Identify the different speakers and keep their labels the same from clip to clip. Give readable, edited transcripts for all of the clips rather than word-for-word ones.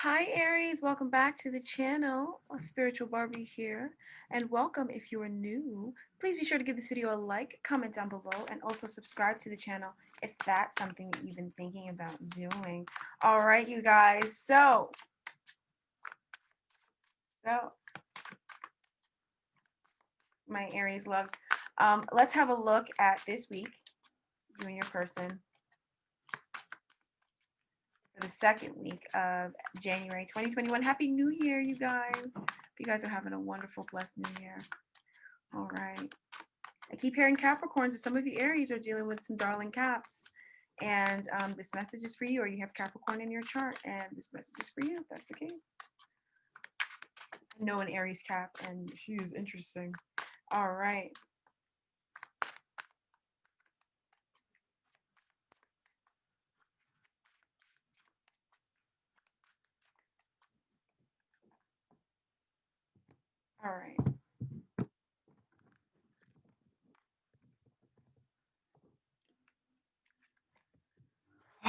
Speaker 1: Hi Aries, welcome back to the channel. Spiritual Barbie here, and welcome if you are new. Please be sure to give this video a like, comment down below, and also subscribe to the channel if that's something that you've been thinking about doing. All right, you guys. So my Aries loves. Let's have a look at this week, you and your person, for the second week of January 2021. Happy New Year, you guys. Hope you guys are having a wonderful, blessed New Year. All right. I keep hearing Capricorns, and some of you Aries are dealing with some darling Caps. And this message is for you, or you have Capricorn in your chart, and this message is for you if that's the case. I know an Aries Cap, and she is interesting. All right. All right.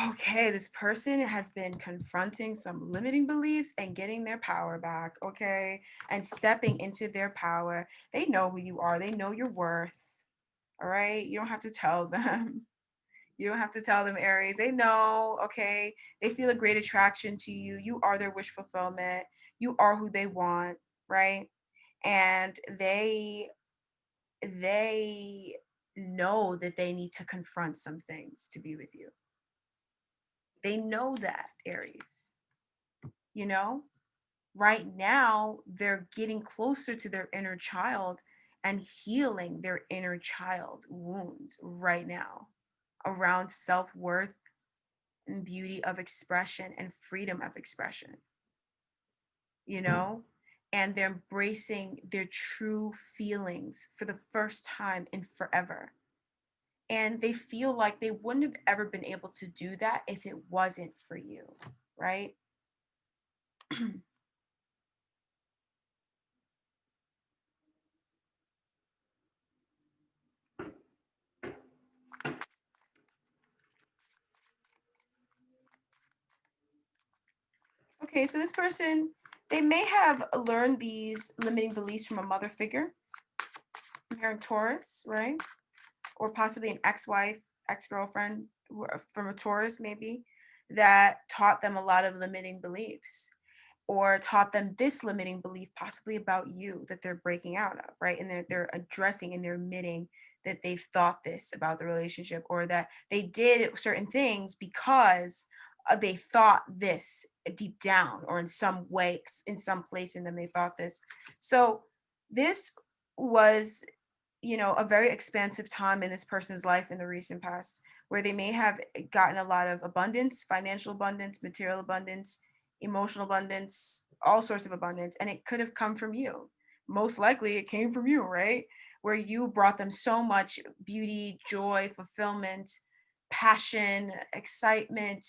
Speaker 1: Okay, this person has been confronting some limiting beliefs and getting their power back, okay? And stepping into their power. They know who you are, they know your worth, all right? You don't have to tell them. You don't have to tell them, Aries. They know, okay? They feel a great attraction to you. You are their wish fulfillment. You are who they want, right? And they know that they need to confront some things to be with you. They know that, Aries. You know? Right now, they're getting closer to their inner child and healing their inner child wounds right now around self-worth and beauty of expression and freedom of expression, you know? And they're embracing their true feelings for the first time in forever. And they feel like they wouldn't have ever been able to do that if it wasn't for you, right? Okay, so this person, they may have learned these limiting beliefs from a mother figure, parent Taurus, right? Or possibly an ex-wife, ex-girlfriend from a Taurus maybe, that taught them a lot of limiting beliefs or taught them this limiting belief possibly about you that they're breaking out of, right? And they're addressing and they're admitting that they've thought this about the relationship or that they did certain things because they thought this deep down or in some way, in some place in them, they thought this. So this was, a very expansive time in this person's life in the recent past where they may have gotten a lot of abundance, financial abundance, material abundance, emotional abundance, all sorts of abundance, and it could have come from you. Most likely it came from you, right? Where you brought them so much beauty, joy, fulfillment, passion, excitement,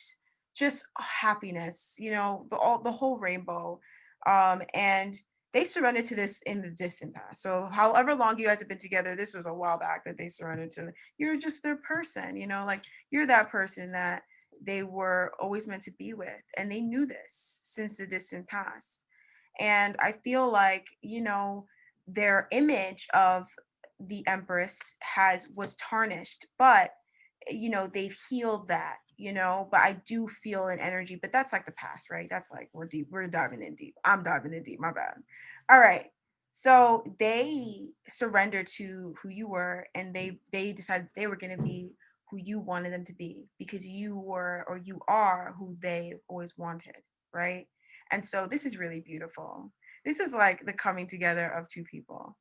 Speaker 1: just happiness, the whole rainbow. And they surrendered to this in the distant past. So however long you guys have been together, this was a while back that they surrendered to. You're just their person, like you're that person that they were always meant to be with. And they knew this since the distant past. And I feel like, their image of the Empress was tarnished, but they've healed that, but I do feel an energy, but that's like the past, right? That's like we're deep, we're diving in deep. I'm diving in deep, my bad. All right. So they surrendered to who you were and they decided they were going to be who you wanted them to be because you were or you are who they've always wanted, right? And so this is really beautiful. This is like the coming together of two people.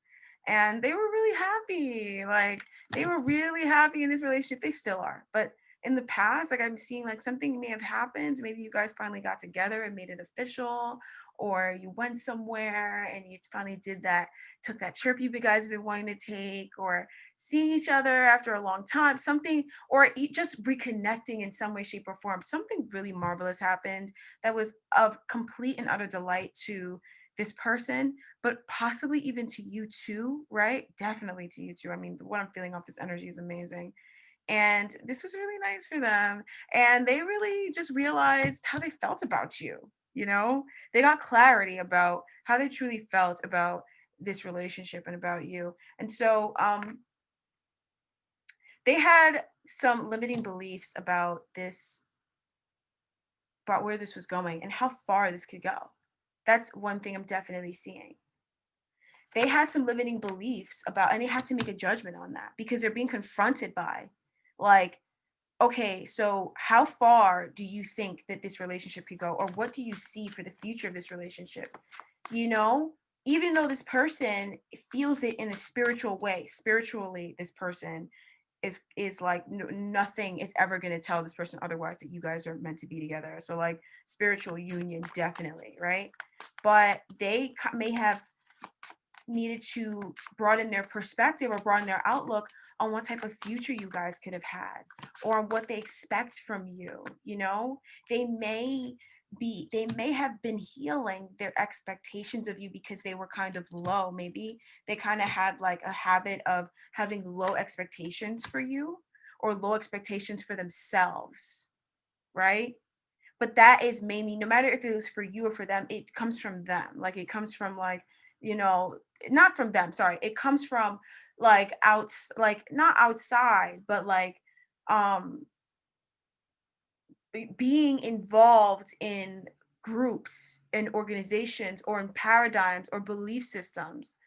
Speaker 1: And they were really happy. Like they were really happy in this relationship. They still are. But in the past, like I'm seeing like something may have happened. Maybe you guys finally got together and made it official, or you went somewhere and you finally did that, took that trip you guys have been wanting to take, or seeing each other after a long time, something, or just reconnecting in some way, shape, or form. Something really marvelous happened that was of complete and utter delight to this person, but possibly even to you too, right? Definitely to you too. I mean, what I'm feeling off this energy is amazing. And this was really nice for them. And they really just realized how they felt about you. You know, they got clarity about how they truly felt about this relationship and about you. And so they had some limiting beliefs about this, about where this was going and how far this could go. That's one thing I'm definitely seeing. They had some limiting beliefs about, and they had to make a judgment on that because they're being confronted by, like, okay, so how far do you think that this relationship could go? Or what do you see for the future of this relationship? You know, even though this person feels it in a spiritual way, spiritually, this person is like nothing is ever going to tell this person otherwise that you guys are meant to be together. So like spiritual union, definitely, right? But they may have needed to broaden their perspective or broaden their outlook on what type of future you guys could have had or what they expect from you. You know, they may they may have been healing their expectations of you because they were kind of low. Maybe they kind of had like a habit of having low expectations for you or low expectations for themselves, right? But that is mainly, no matter if it was for you or for them, it comes from them. Like it comes from like, you know, not from them, sorry, it comes from like outs, like not outside, but like um being involved in groups and organizations or in paradigms or belief systems,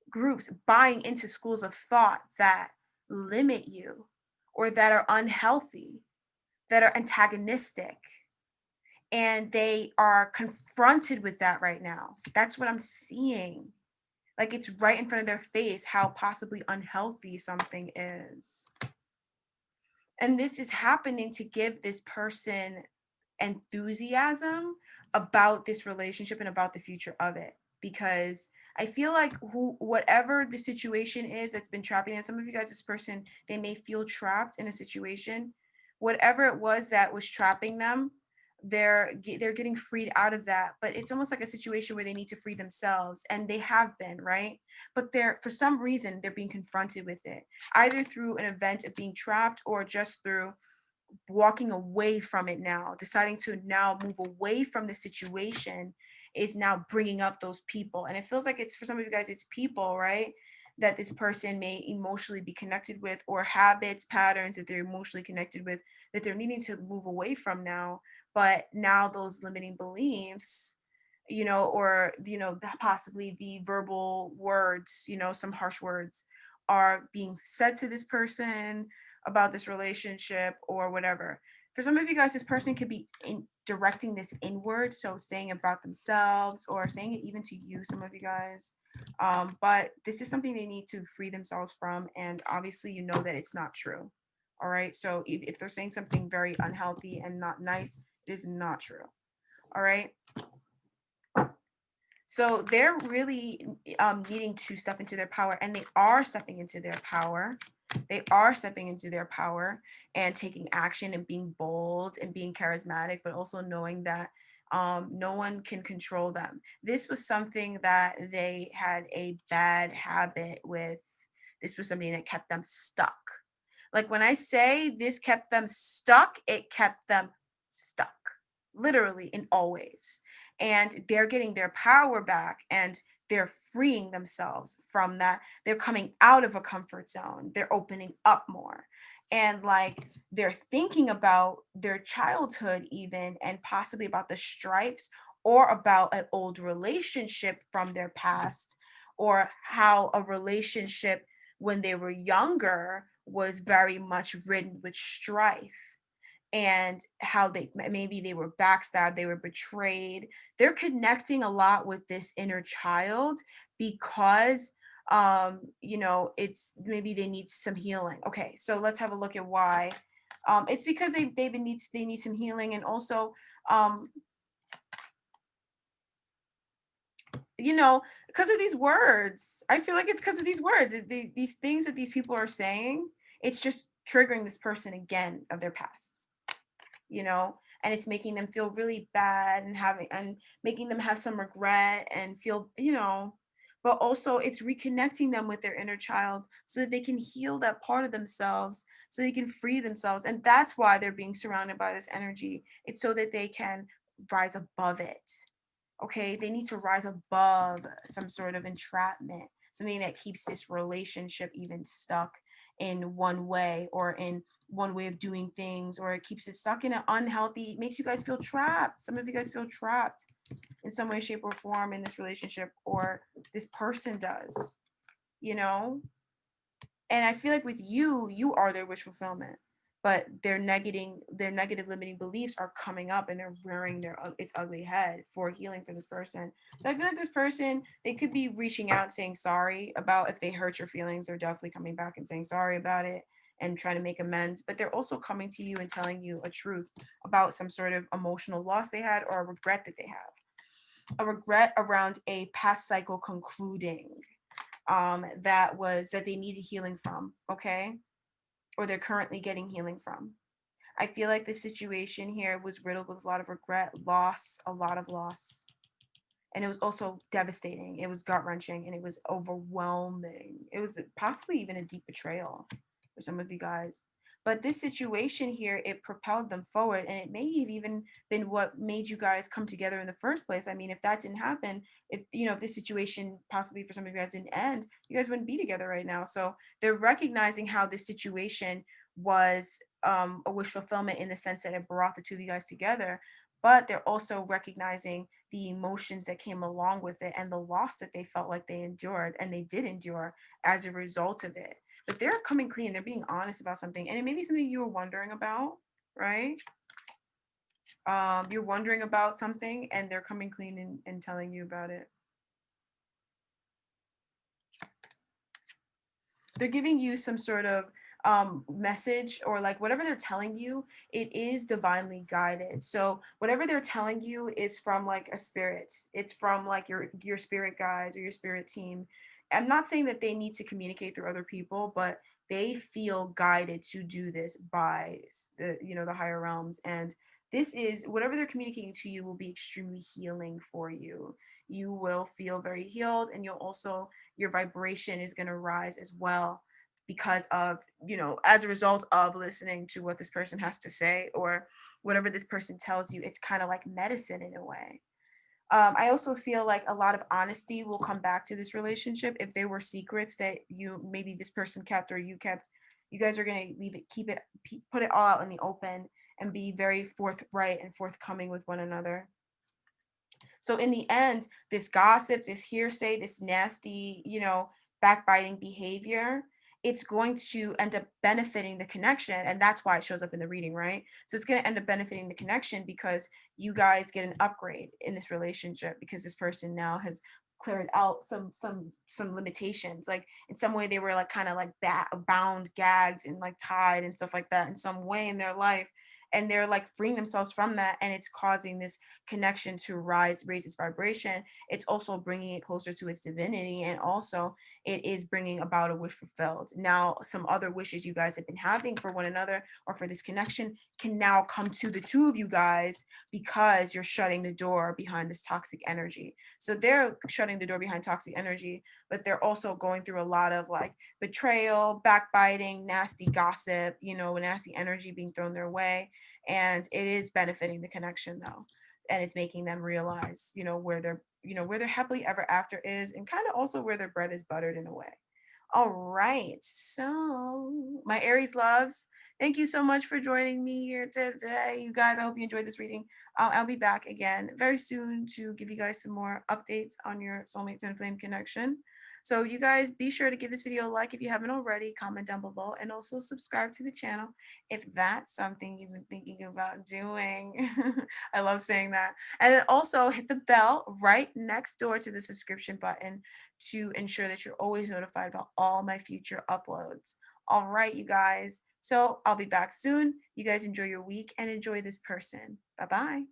Speaker 1: groups buying into schools of thought that limit you or that are unhealthy, that are antagonistic, and they are confronted with that right now. That's what I'm seeing. Like it's right in front of their face how possibly unhealthy something is. And this is happening to give this person enthusiasm about this relationship and about the future of it. Because I feel like whatever the situation is that's been trapping them, some of you guys, this person, they may feel trapped in a situation. Whatever it was that was trapping them, they're getting freed out of that. But it's almost like a situation where they need to free themselves, and they have been, right? But they're, for some reason, they're being confronted with it, either through an event of being trapped or just through walking away from it now, deciding to now move away from the situation is now bringing up those people. And it feels like it's, for some of you guys, it's people, right? That this person may emotionally be connected with, or habits, patterns that they're emotionally connected with that they're needing to move away from now. But now those limiting beliefs, you know, or, you know, possibly the verbal words, you know, some harsh words are being said to this person about this relationship or whatever. For some of you guys, this person could be directing this inward, so saying about themselves or saying it even to you, some of you guys. But this is something they need to free themselves from, and obviously, you know that it's not true. All right, so if they're saying something very unhealthy and not nice, it is not true. All right. So they're really needing to step into their power, and they are stepping into their power. They are stepping into their power and taking action and being bold and being charismatic, but also knowing that no one can control them. This was something that they had a bad habit with. This was something that kept them stuck. Like when I say this kept them stuck, it kept them stuck, literally and always. And they're getting their power back, and they're freeing themselves from that. They're coming out of a comfort zone. They're opening up more. And like they're thinking about their childhood, even, and possibly about the stripes or about an old relationship from their past, or how a relationship when they were younger was very much ridden with strife, and how they maybe they were backstabbed, they were betrayed. They're connecting a lot with this inner child because you know, it's maybe they need some healing. Okay, so let's have a look at why. It's because they need some healing, and also um you know, because of these words. I feel like it's because of these words. These things that these people are saying, it's just triggering this person again of their past, you know, and it's making them feel really bad and having and making them have some regret and feel, you know, but also it's reconnecting them with their inner child so that they can heal that part of themselves, so they can free themselves. And that's why they're being surrounded by this energy. It's so that they can rise above it. Okay, they need to rise above some sort of entrapment, something that keeps this relationship even stuck in one way, or in one way of doing things, or it keeps it stuck in an unhealthy, makes you guys feel trapped. Some of you guys feel trapped in some way, shape, or form in this relationship, or this person does, you know? And I feel like with you, you are their wish fulfillment, but their negative limiting beliefs are coming up and they're rearing its ugly head for healing for this person. So I feel like this person, they could be reaching out saying sorry about if they hurt your feelings. They're definitely coming back and saying sorry about it and trying to make amends, but they're also coming to you and telling you a truth about some sort of emotional loss they had, or a regret that they have, a regret around a past cycle concluding, that they needed healing from, okay? Or they're currently getting healing from. I feel like the situation here was riddled with a lot of regret, loss, a lot of loss. And it was also devastating. It was gut wrenching and it was overwhelming. It was possibly even a deep betrayal for some of you guys. But this situation here, it propelled them forward, and it may have even been what made you guys come together in the first place. I mean, if that didn't happen, if this situation possibly for some of you guys didn't end, you guys wouldn't be together right now. So they're recognizing how this situation was a wish fulfillment in the sense that it brought the two of you guys together, but they're also recognizing the emotions that came along with it and the loss that they felt like they endured, and they did endure as a result of it. But they're coming clean, they're being honest about something, and it may be something you were wondering about, right? You're wondering about something and they're coming clean and telling you about it. They're giving you some sort of message, or like whatever they're telling you, it is divinely guided. So whatever they're telling you is from like a spirit. It's from like your spirit guides or your spirit team. I'm not saying that they need to communicate through other people, but they feel guided to do this by the higher realms. And this is whatever they're communicating to you will be extremely healing for you. You will feel very healed, and you'll also, your vibration is going to rise as well, because of, as a result of listening to what this person has to say, or whatever this person tells you. It's kind of like medicine in a way. I also feel like a lot of honesty will come back to this relationship. If there were secrets that maybe this person kept or you kept, you guys are going to leave it, keep it, put it all out in the open, and be very forthright and forthcoming with one another. So in the end, this gossip, this hearsay, this nasty, backbiting behavior, it's going to end up benefiting the connection. And that's why it shows up in the reading, right? So it's going to end up benefiting the connection because you guys get an upgrade in this relationship, because this person now has cleared out some limitations. Like in some way they were like kind of like bound, gagged, and like tied and stuff like that in some way in their life. And they're like freeing themselves from that, and it's causing this connection to raise its vibration. It's also bringing it closer to its divinity, and also it is bringing about a wish fulfilled. Now some other wishes you guys have been having for one another or for this connection can now come to the two of you guys, because you're shutting the door behind this toxic energy. So they're shutting the door behind toxic energy, but they're also going through a lot of like betrayal, backbiting, nasty gossip, nasty energy being thrown their way. And it is benefiting the connection though, and it's making them realize, where their happily ever after is, and kind of also where their bread is buttered in a way. All right, so my Aries loves, thank you so much for joining me here today, you guys. I hope you enjoyed this reading. I'll be back again very soon to give you guys some more updates on your soulmate twin flame connection. So you guys be sure to give this video a like if you haven't already, comment down below, and also subscribe to the channel if that's something you've been thinking about doing. I love saying that. And then also hit the bell right next door to the subscription button to ensure that you're always notified about all my future uploads. All right, you guys. So I'll be back soon. You guys enjoy your week and enjoy this person. Bye-bye.